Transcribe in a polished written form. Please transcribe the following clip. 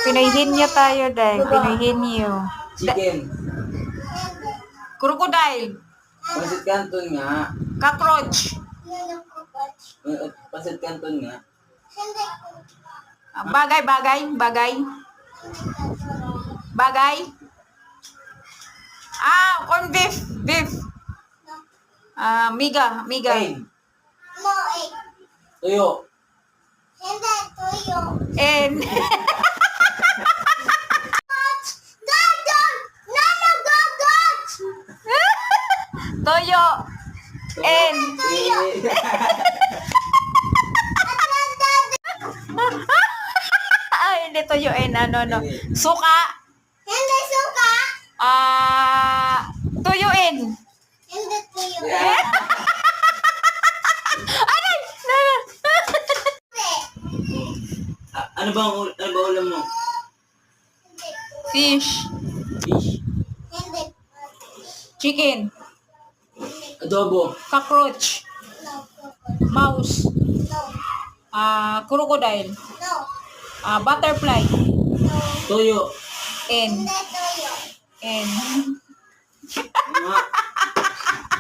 Pinoyhenyo tayo, Day. Pinoyhenyo. Chicken. Crocodile. Pasit Canton nga. Cockroach. Pasit Canton nga. Bagay, bagay, bagay. Bagay. Corn beef. Beef. Miga, miga. Egg. Tuyo. And toyo. And hindi toyo and ano. Suka. Hindi suka. Tuyuin. Hindi tuyo. Aray! Ano ba ulam mo? Fish. Fish. Hindi. Chicken. Adobo. Cockroach. No. Mouse. No. Crocodile. No. Butterfly. No. Tuyo. And Hindi tuyo. and Nga.